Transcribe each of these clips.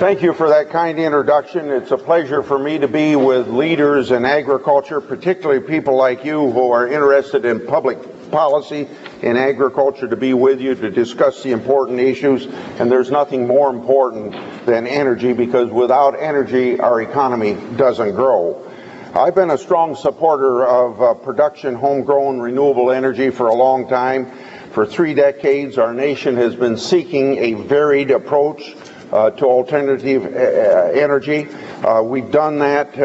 Thank you for that kind introduction. It's a pleasure for me to be with leaders in agriculture, particularly people like you who are interested in public policy in agriculture, to be with you to discuss the important issues. And there's nothing more important than energy, because without energy, our economy doesn't grow. I've been a strong supporter of production, homegrown, renewable energy for a long time. For 3 decades, our nation has been seeking a varied approach to alternative energy. We've done that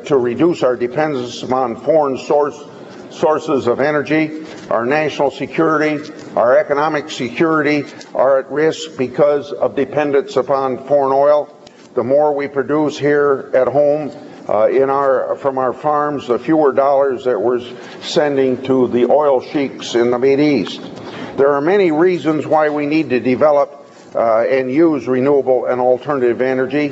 to reduce our dependence on foreign sources of energy. Our national security, our economic security are at risk because of dependence upon foreign oil. The more we produce here at home from our farms, the fewer dollars that we're sending to the oil sheiks in the Mideast. There are many reasons why we need to develop and use renewable and alternative energy.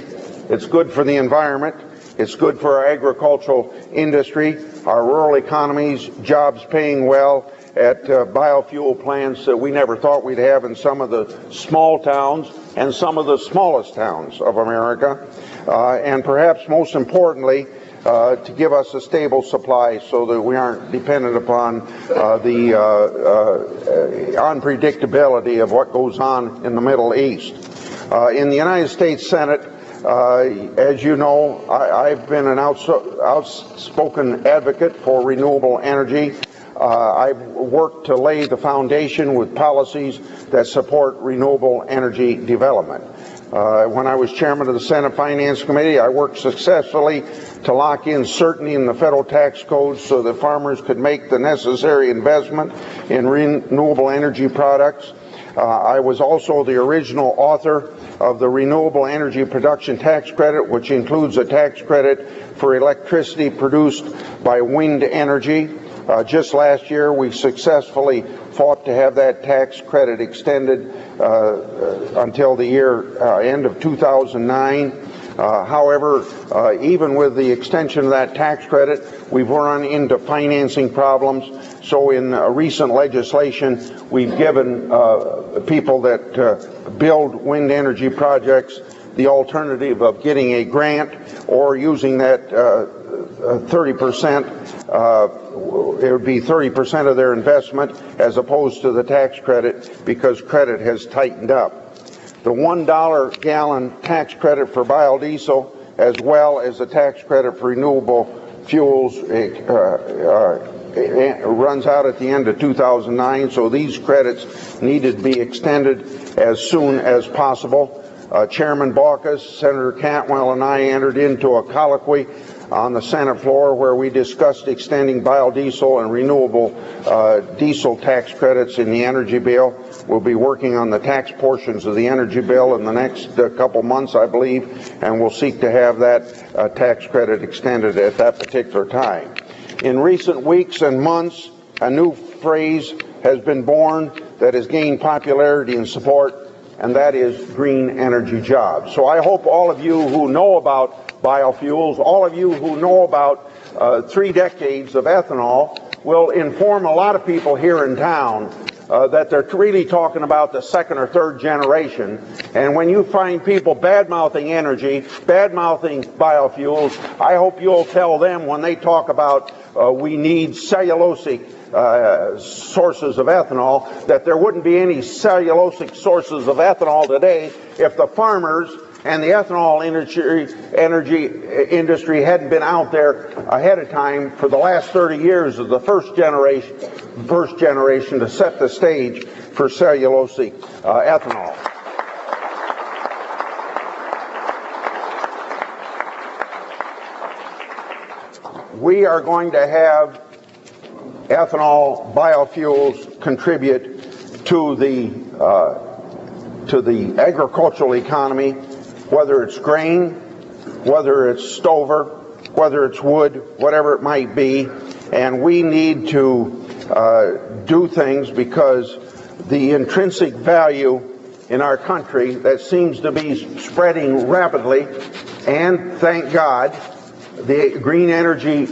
It's good for the environment. It's good for our agricultural industry, our rural economies, jobs paying well at biofuel plants that we never thought we'd have in some of the small towns and some of the smallest towns of America. And perhaps most importantly, to give us a stable supply so that we aren't dependent upon the unpredictability of what goes on in the Middle East. In the United States Senate, as you know, I've been an outspoken advocate for renewable energy. I've worked to lay the foundation with policies that support renewable energy development. When I was chairman of the Senate Finance Committee, I worked successfully to lock in certainty in the federal tax code so that farmers could make the necessary investment in renewable energy products. I was also the original author of the Renewable Energy Production Tax Credit, which includes a tax credit for electricity produced by wind energy. Just last year, we successfully fought to have that tax credit extended until the end of 2009. However, even with the extension of that tax credit, we've run into financing problems. So in recent legislation, we've given people that build wind energy projects the alternative of getting a grant or using that 30%. It would be 30% of their investment as opposed to the tax credit, because credit has tightened up. The $1 gallon tax credit for biodiesel, as well as the tax credit for renewable fuels, runs out at the end of 2009, so these credits needed to be extended as soon as possible. Chairman Baucus, Senator Cantwell, and I entered into a colloquy on the Senate floor where we discussed extending biodiesel and renewable diesel tax credits in the energy bill. We'll be working on the tax portions of the energy bill in the next couple months, I believe, and we'll seek to have that tax credit extended at that particular time. In recent weeks and months, a new phrase has been born that has gained popularity and support, and that is green energy jobs. So I hope all of you who know about biofuels, all of you who know about 3 decades of ethanol, will inform a lot of people here in town that they're really talking about the 2nd or 3rd generation. And when you find people bad-mouthing energy, bad-mouthing biofuels, I hope you'll tell them when they talk about we need cellulosic sources of ethanol, that there wouldn't be any cellulosic sources of ethanol today if the farmers and the ethanol energy industry hadn't been out there ahead of time for the last 30 years of the first generation to set the stage for cellulosic ethanol. We are going to have ethanol biofuels contribute to the agricultural economy, whether it's grain, whether it's stover, whether it's wood, whatever it might be. And we need to do things because the intrinsic value in our country that seems to be spreading rapidly, and thank God, the green energy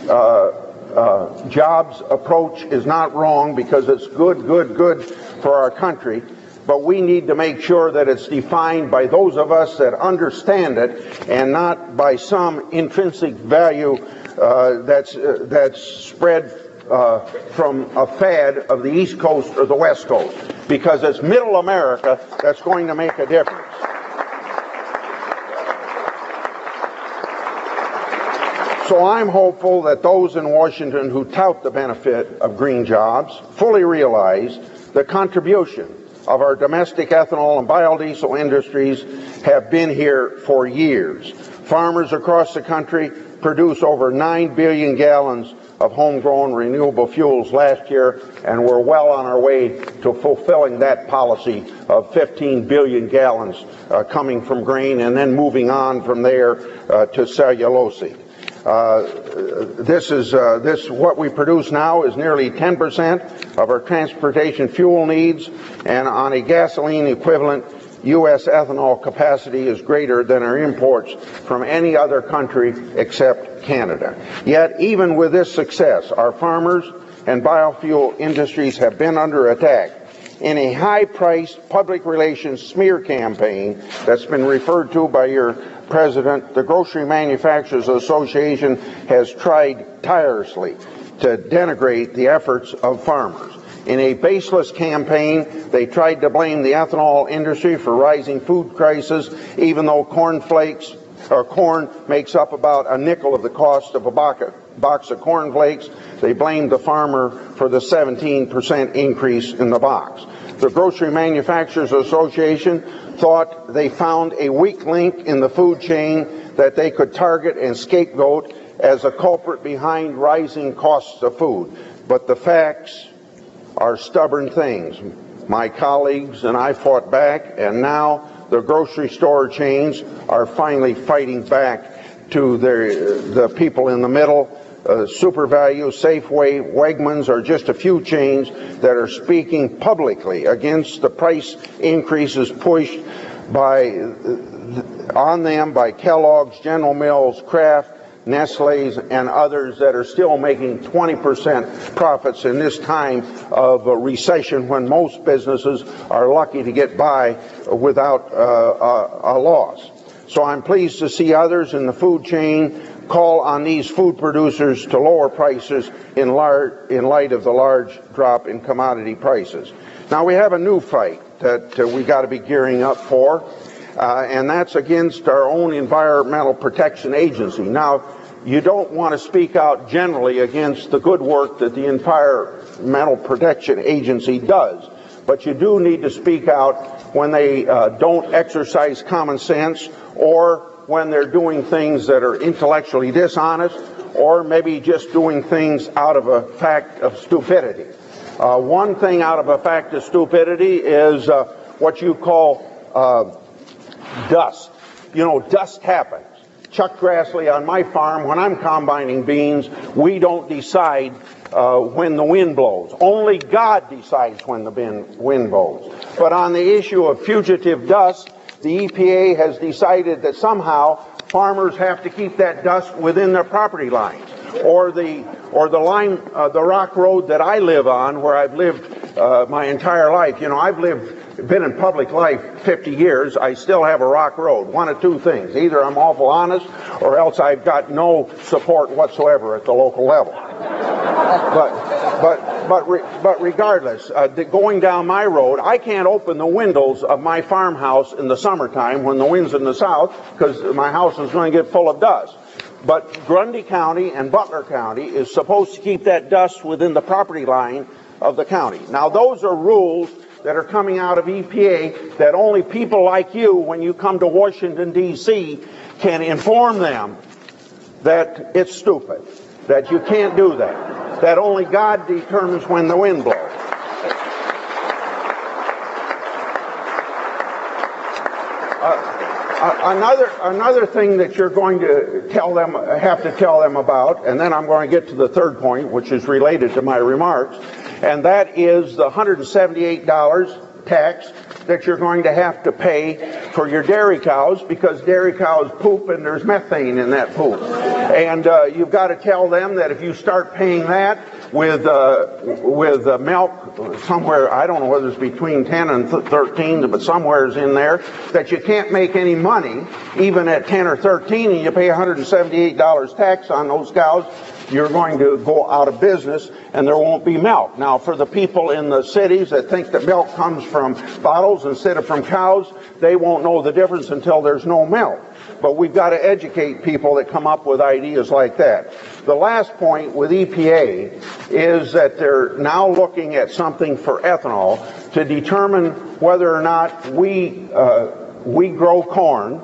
jobs approach is not wrong, because it's good for our country. but we need to make sure that it's defined by those of us that understand it and not by some intrinsic value that's spread from a fad of the East Coast or the West Coast, because it's middle America that's going to make a difference. So I'm hopeful that those in Washington who tout the benefit of green jobs fully realize the contribution of our domestic ethanol and biodiesel industries have been here for years. Farmers across the country produce over 9 billion gallons of homegrown renewable fuels last year, and we're well on our way to fulfilling that policy of 15 billion gallons coming from grain and then moving on from there to cellulosic. What we produce now is nearly 10% of our transportation fuel needs, and on a gasoline equivalent, U.S. ethanol capacity is greater than our imports from any other country except Canada. Yet, even with this success, our farmers and biofuel industries have been under attack. In a high-priced public relations smear campaign that's been referred to by your president, the Grocery Manufacturers Association has tried tirelessly to denigrate the efforts of farmers. In a baseless campaign, they tried to blame the ethanol industry for rising food prices, even though corn makes up about a nickel of the cost of a box of corn flakes. They blamed the farmer for the 17% increase in the box. The Grocery Manufacturers Association thought they found a weak link in the food chain that they could target and scapegoat as a culprit behind rising costs of food. But the facts are stubborn things. My colleagues and I fought back, and now the grocery store chains are finally fighting back to the people in the middle. Super Value, Safeway, Wegmans are just a few chains that are speaking publicly against the price increases pushed on them by Kellogg's, General Mills, Kraft, Nestle's, and others that are still making 20% profits in this time of a recession when most businesses are lucky to get by without a loss. So I'm pleased to see others in the food chain call on these food producers to lower prices in light of the large drop in commodity prices. Now we have a new fight that we got to be gearing up for, and that's against our own Environmental Protection Agency. Now, you don't want to speak out generally against the good work that the Environmental Protection Agency does, but you do need to speak out when they don't exercise common sense, or when they're doing things that are intellectually dishonest, or maybe just doing things out of a fact of stupidity. One thing out of a fact of stupidity is what you call dust. You know, dust happens. Chuck Grassley, on my farm, when I'm combining beans, we don't decide when the wind blows. Only God decides when the wind blows. But on the issue of fugitive dust, the EPA has decided that somehow farmers have to keep that dust within their property lines, or the rock road that I live on, where I've lived my entire life. You know, I've been in public life 50 years. I still have a rock road. One of two things: either I'm awful honest, or else I've got no support whatsoever at the local level. But regardless, going down my road, I can't open the windows of my farmhouse in the summertime when the wind's in the south, because my house is going to get full of dust. But Grundy County and Butler County is supposed to keep that dust within the property line of the county. Now, those are rules that are coming out of EPA that only people like you, when you come to Washington, D.C., can inform them that it's stupid, that you can't do that, that only God determines when the wind blows. Another thing that you're going to have to tell them about, and then I'm going to get to the third point, which is related to my remarks, and that is the $178 tax that you're going to have to pay for your dairy cows, because dairy cows poop and there's methane in that poop. And you've got to tell them that if you start paying that with milk somewhere, I don't know whether it's between 10 and 13, but somewhere's in there, that you can't make any money even at 10 or 13, and you pay $178 tax on those cows, you're going to go out of business and there won't be milk. Now, for the people in the cities that think that milk comes from bottles instead of from cows, they won't know the difference until there's no milk. But we've got to educate people that come up with ideas like that. The last point with EPA is that they're now looking at something for ethanol to determine whether or not we grow corn,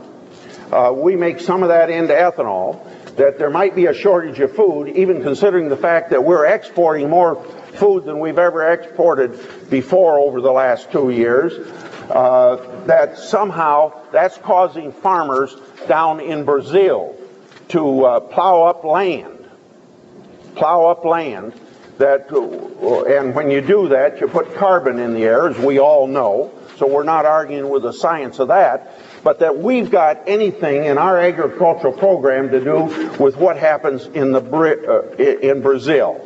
we make some of that into ethanol, that there might be a shortage of food, even considering the fact that we're exporting more food than we've ever exported before over the last 2 years, that somehow that's causing farmers down in Brazil to plow up land, that, and when you do that, you put carbon in the air, as we all know, so we're not arguing with the science of that, but that we've got anything in our agricultural program to do with what happens in Brazil.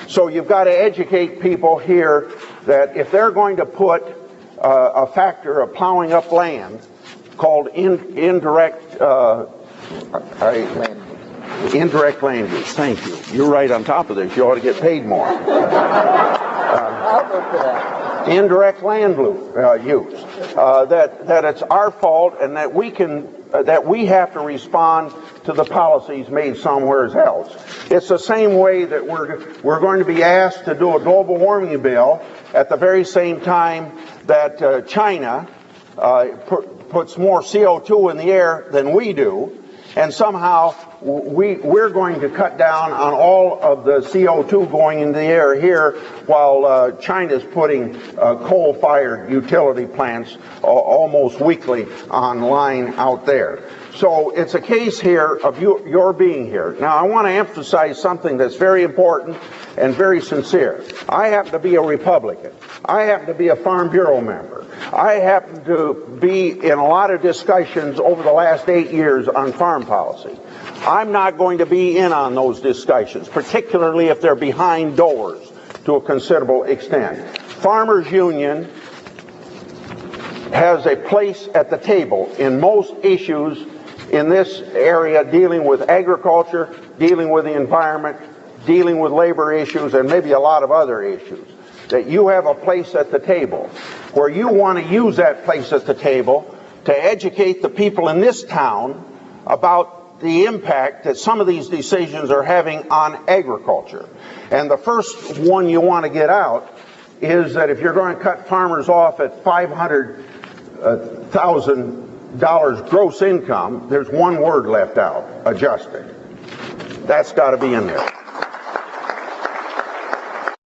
So you've got to educate people here that if they're going to put a factor of plowing up land called indirect land use. Thank you. You're right on top of this. You ought to get paid more. Indirect land use. That it's our fault, and that we have to respond to the policies made somewhere else. It's the same way that we're going to be asked to do a global warming bill at the very same time that China puts more CO2 in the air than we do, and somehow we're going to cut down on all of the CO2 going into the air here, while China's putting coal-fired utility plants almost weekly online out there. So it's a case here of your being here. Now, I want to emphasize something that's very important and very sincere. I happen to be a Republican. I happen to be a Farm Bureau member. I happen to be in a lot of discussions over the last 8 years on farm policy. I'm not going to be in on those discussions, particularly if they're behind doors to a considerable extent. Farmers Union has a place at the table in most issues in this area, dealing with agriculture, dealing with the environment, dealing with labor issues, and maybe a lot of other issues. That you have a place at the table where you want to use that place at the table to educate the people in this town about the impact that some of these decisions are having on agriculture. And the first one you want to get out is that if you're going to cut farmers off at $500,000 gross income, there's one word left out: adjusted. That's got to be in there.